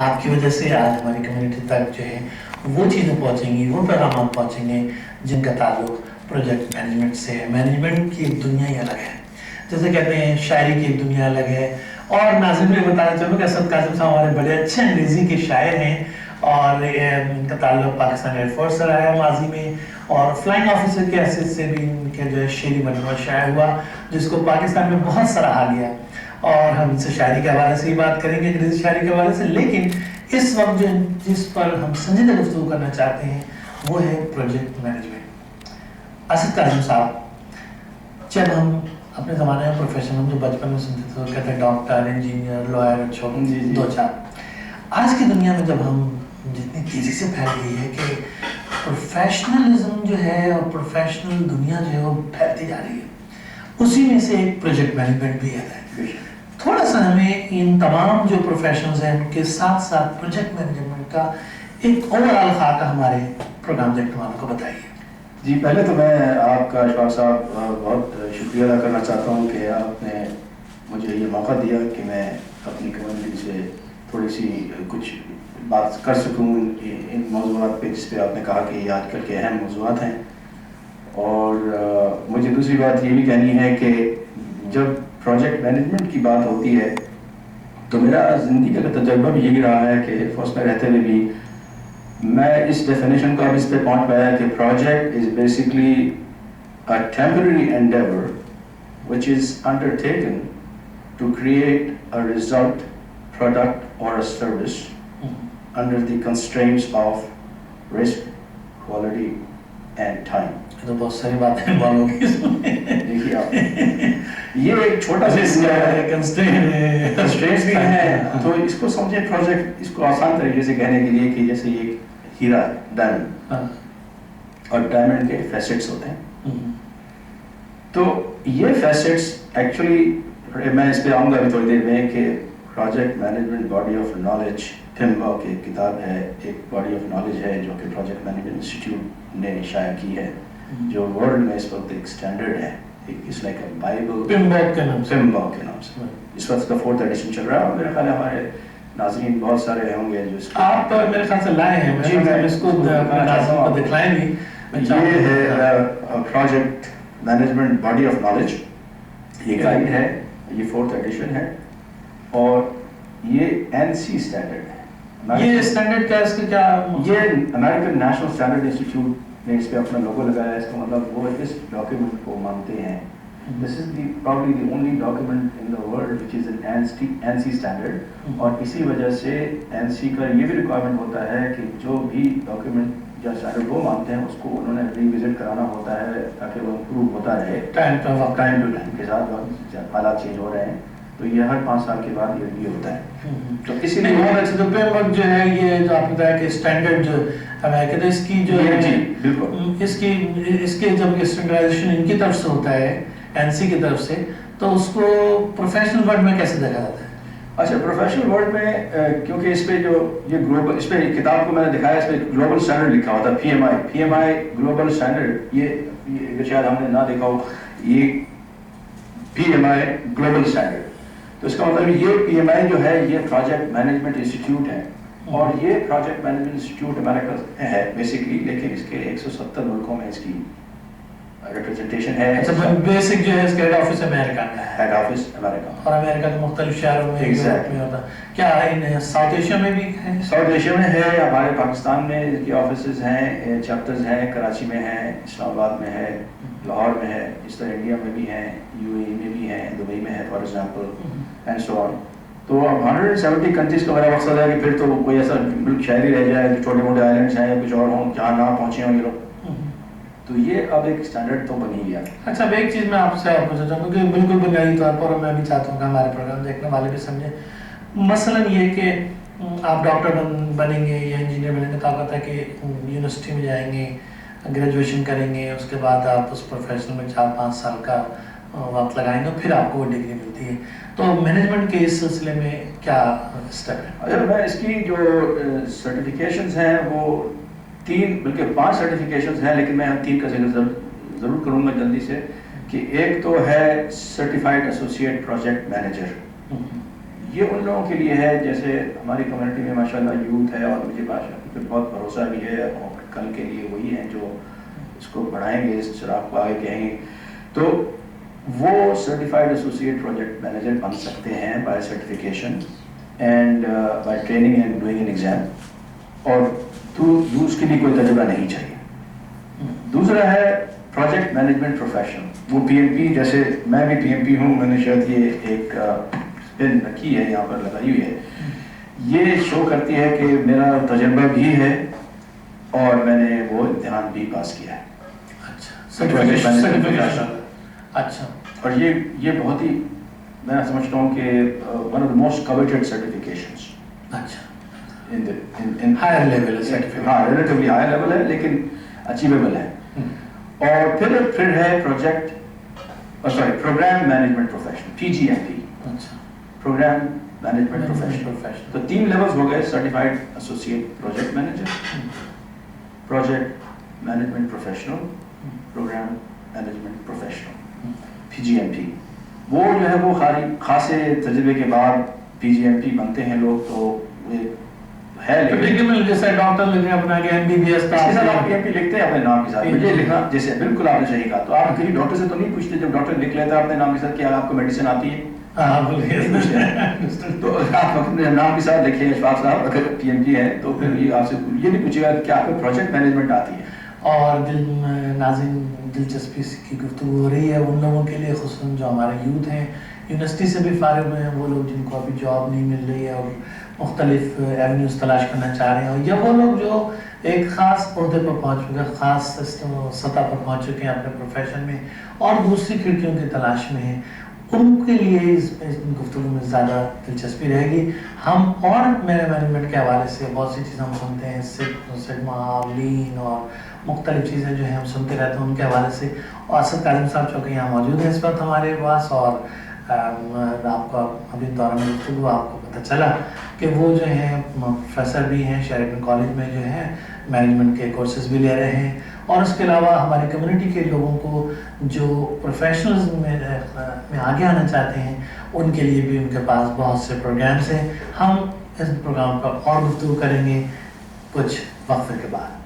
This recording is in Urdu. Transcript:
آپ کی وجہ سے آج ہماری کمیونٹی تک جو ہے وہ چیزیں پہنچیں گی، وہ پیغامات پہنچیں گے جن کا تعلق پروجیکٹ مینجمنٹ سے ہے۔ مینجمنٹ کی ایک دنیا ہی الگ ہے، جیسے کہتے ہیں شاعری کی ایک دنیا الگ ہے۔ اور ناظرین میں بتانا چاہوں کہ اسد قاسم صاحب ہمارے بڑے اچھے انگریزی کے شاعر ہیں، اور ان کا تعلق پاکستان ایئر فورس سے رہا ہے ماضی میں، اور فلائنگ آفیسر کے حیثیت سے بھی ان کے جو ہے شعری مجموعہ شائع ہوا جس کو پاکستان میں بہت سراہا گیا، اور ہم ان سے شاعری کے حوالے سے ہی بات کریں گے، انگریزی شاعری کے حوالے سے۔ لیکن اس وقت جس پر ہم سنجیدہ گفتگو کرنا چاہتے ہیں وہ ہے پروجیکٹ مینجمنٹ۔ اسد قاسم صاحب، جب ہم اپنے زمانے میں پروفیشن ہم جو بچپن میں سنتے تھے وہ کہتے ہیں ڈاکٹر، انجینئر، لائر، دو چار، آج کی دنیا میں جب ہم جتنی تیزی سے پھیل گئی ہے کہ پروفیشنلزم جو ہے اور پروفیشنل دنیا جو ہے وہ پھیلتی جا رہی ہے، اسی میں سے ایک پروجیکٹ مینجمنٹ بھی ہے۔ تھوڑا سا ہمیں ان تمام جو پروفیشنلز ہیں ان کے ساتھ ساتھ پروجیکٹ مینجمنٹ کا ایک اوور آل خاکہ ہمارے پروگرام دیکھنے والوں کو بتائیے۔ جی، پہلے تو میں آپ کا اشفاق صاحب بہت شکریہ ادا کرنا چاہتا ہوں کہ آپ نے مجھے یہ موقع دیا کہ میں اپنی کمیونٹی سے تھوڑی سی کچھ بات کر سکوں ان موضوعات پہ جس پہ آپ نے کہا کہ یہ آج کل کے اہم موضوعات ہیں۔ اور مجھے دوسری بات یہ بھی کہنی ہے کہ جب پروجیکٹ مینجمنٹ کی بات ہوتی ہے تو میرا زندگی کا تجربہ بھی یہی رہا ہے کہ فوج میں رہتے ہوئے بھی میں اس ڈیفینیشن کو اب اس پہ پہنچ پایا کہ project is basically a temporary endeavor which is undertaken to create a result, product or a service under the constraints of risk, quality and time. تو بہت ساری باتیں بولوں گی اس میں، دیکھیے آپ یہ ایک چھوٹا سا کنسٹرینٹس بھی ہیں، تو اس کو سمجھیں پروجیکٹ، اس کو آسان طریقے سے کہنے کے لیے کہ جیسے یہ ہیرا ڈائمنڈ، اور ڈائمنڈ کے فیسٹس ہوتے ہیں، تو یہ فیسٹس ایکچولی میں اس پہ آؤں گا ابھی تھوڑی دیر میں کہ project management body of knowledge, پھمبا کی کتاب ہے، ایک باڈی آف نالج ہے جو کہ پروجیکٹ مینجمنٹ انسٹیٹیوٹ نے شائع کی ہے، جو ورلڈ میں اس وقت ایک اسٹینڈرڈ ہے، اس لائک اے بائبل، پھمبا کے نام سے اس وقت کا 4th ایڈیشن چل رہا ہے، اور میرا خیال ہے ہمارے ناظرین بہت سارے ہوں گے جو اس کو آپ میرے خیال سے لائے ہیں، جی میں اس کو ناظرین کو دکھلائیں بھی۔ یہ ہے project management body of knowledge, یہ گائیڈ ہے، یہ 4th ایڈیشن ہے، اور یہ NC اسٹینڈرڈ ہے۔ یہ اسٹینڈرڈ کیا، اس کا کیا؟ یہ امریکن نیشنل اسٹینڈرڈ انسٹیٹیوٹ نے اس پہ اپنا لوگو لگایا ہے، اس کا مطلب وہ اس ڈاکیومنٹ کو مانتے ہیں۔ This is probably the only document in the world which is an NC standard، اور اسی وجہ سے NC کا یہ بھی ریکوائرمنٹ ہوتا ہے کہ جو بھی ڈاکیومنٹ یا اسٹینڈرڈ وہ مانتے ہیں اس کو انہوں نے ریوزٹ کرانا ہوتا ہے تاکہ وہ امپروو ہوتا رہے ٹائم ٹو ٹائم کے ساتھ، حالات چینج ہو رہے ہیں، تو یہ ہر 5 سال کے بعد یہ ریویو ہوتا ہے۔ تو اسی لیے بہت اچھا، تو پھر جو ہے یہ جو آپ نے بتایا کہ اسٹینڈرڈ جو امریکہ، اس کی جو ہے جی بالکل اس کے جب اسٹینڈرڈائزیشن ان کی طرف سے ہوتا ہے NC کی طرف سے، تو اس کو پروفیشنل ورلڈ میں کیسے دیکھا جاتا ہے؟ اچھا، پروفیشنل ورلڈ میں کیونکہ اس پہ جو یہ گلوبل، اس پہ کتاب کو میں نے دکھایا، اس پہ گلوبل اسٹینڈرڈ لکھا ہوتا ہے، PMI گلوبل اسٹینڈرڈ، یہ شاید ہم نے نہ دیکھا ہو، یہ PMI گلوبل اسٹینڈرڈ، تو اس کا مطلب یہ PMI جو ہے یہ پروجیکٹ مینجمنٹ انسٹیٹیوٹ ہے، اور یہ پروجیکٹ مینجمنٹ انسٹیٹیوٹ امریکہ ہے بیسکلی، لیکن اس کے 170 ملکوں میں اس کی ریپرزنٹیشن ہے۔ بیسک جو ہے اس کا ہیڈ آفس امریکہ میں ہے، ہیڈ آفس امریکہ، اور امریکہ کے مختلف شہروں میں ہوتا ہے۔ کیا ان ساؤتھ ایشیا میں بھی ہے؟ ساؤتھ ایشیا میں ہے، ہمارے پاکستان میں اس کے آفیسز ہیں، چیپٹرز ہیں، کراچی میں ہیں، اسلام آباد میں ہے، لاہور میں ہے، اس طرح انڈیا میں بھی ہیں، UAE میں بھی ہیں، دبئی میں ہے فار ایگزامپل، اینڈ سو آن۔ تو اب 170 کنٹریز کا میرا مقصد ہے کہ پھر تو کوئی ایسا ملک شہر ہی رہ جائے جو چھوٹے موٹے آئلینڈس ہیں یا کچھ اور ہوں جہاں نہ پہنچے ہوں یہ لوگ، تو یہ اب ایک اسٹینڈرڈ تو بن ہی گیا۔ اچھا، اب ایک چیز میں آپ سے پوچھنا چاہوں گا کہ بالکل بنیادی طور پر، اور میں بھی چاہتا ہوں کہ ہمارے پروگرام دیکھنے والے بھی سمجھیں، مثلاً یہ کہ آپ ڈاکٹر بنیں گے یا انجینئر بنیں گے تو آپ کہتا ہے کہ یونیورسٹی میں جائیں گے، گریجویشن کریں گے، اس کے بعد آپ اس پروفیشن میں 4-5 سال کا وقت لگائیں گے، پھر آپ کو وہ ڈگری ملتی ہے۔ تو مینجمنٹ کے اس سلسلے میں کیا اسٹیپ ہے؟ اگر میں اس کی جو سرٹیفکیشنز ہیں وہ 3 بلکہ 5 سرٹیفکیشنز ہیں، لیکن میں 3 کا ذکر ضرور کروں گا جلدی سے، کہ ایک تو ہے سرٹیفائڈ ایسوسیٹ پروجیکٹ مینیجر، یہ ان لوگوں کے لیے ہے جیسے ہماری کمیونٹی میں ماشاءاللہ یوتھ ہے اور مجھے بہت بھروسہ بھی ہے اور کل کے لیے وہی ہیں جو اس کو بڑھائیں گے، اس چراغ کو آگے کہیں گے. تو وہ سرٹیفائڈ ایسوسیٹ پروجیکٹ مینیجر بن سکتے ہیں by certification and by training and doing an exam, اور اس کے لیے کوئی تجربہ نہیں چاہیے. دوسرا ہے پروجیکٹ مینجمنٹ پروفیشن. وہ پی ایم پی، جیسے میں بھی پی ایم پی ہوں، میں نے شاید یہ ایک پن رکھی ہے یہاں پر لگائی ہوئی ہے، یہ شو کرتی ہے کہ میرا تجربہ بھی ہے اور میں نے وہ امتحان بھی پاس کیا ہے. اچھا. اور یہ بہت ہی میں سمجھتا ہوں کہ one of the most coveted certifications. اچھا. ہائر لیول ہے، ہاں ریلیٹیولی ہائر لیول ہے لیکن اچیویبل ہے. اور پھر ہے program management profession, P G M P. اچھا. Program management profession. تو 3 لیولز ہو گئے: certified associate project manager, project management professional, program management professional, P G M P. وہ جو ہے وہ خاصے تجربے کے بعد پی جی ایم پی بنتے ہیں لوگ. تو ہے جیسے ڈاکٹر لکھے اپنا کہ ایم بی بی ایس کا آپ پی ایم پی لکھتے ہیں اپنے نام کے ساتھ. مجھے لکھنا جیسے بالکل آپ نے صحیح کہا. تو آپ کسی ڈاکٹر سے تو نہیں پوچھتے جب ڈاکٹر لکھ لیتا ہے اپنے نام کے ساتھ کہ آپ کو میڈیسن آتی ہے؟ تو آپ اپنے نام کے ساتھ لکھیں اشفاق صاحب اگر پی ایم پی ہے تو پھر یہ آپ سے یہ نہیں پوچھے گا کہ آپ کو پروجیکٹ مینجمنٹ آتی ہے. اور ناظرین دلچسپی کی گفتگو ہو رہی ہے ان لوگوں کے لیے، خصوصاً جو ہمارے یوتھ ہیں، یونیورسٹی سے بھی فارغ ہوئے ہیں، وہ لوگ جن کو ابھی جاب نہیں مل رہی ہے اور مختلف ایونیوز تلاش کرنا چاہ رہے ہیں، یا وہ لوگ جو ایک خاص عہدے پر پہنچ چکے ہیں، خاص سطح پر پہنچ چکے ہیں اپنے پروفیشن میں اور دوسری کھڑکیوں کی تلاش میں ہیں، ان کے لیے اس گفتگو میں زیادہ دلچسپی رہے گی. ہم اور میرے مینجمنٹ کے حوالے سے بہت سی چیزیں ہم سنتے ہیں، سگما، لین اور مختلف چیزیں جو ہیں ہم سنتے رہتے ہیں ان کے حوالے سے. اور اسد کاظم صاحب چونکہ یہاں موجود ہیں اس وقت ہمارے پاس، اور آپ کا ابھی دوران گفتگو آپ کو پتہ چلا کہ وہ جو ہیں پروفیسر بھی ہیں شیریٹن کالج میں، جو ہے مینجمنٹ کے کورسز بھی لے رہے ہیں. اور اس کے علاوہ ہماری کمیونٹی کے لوگوں کو جو پروفیشنلز میں آگے آنا چاہتے ہیں ان کے لیے بھی ان کے پاس بہت سے پروگرامز ہیں. ہم اس پروگرام پر اور گفتگو کریں گے کچھ وقفے کے بعد.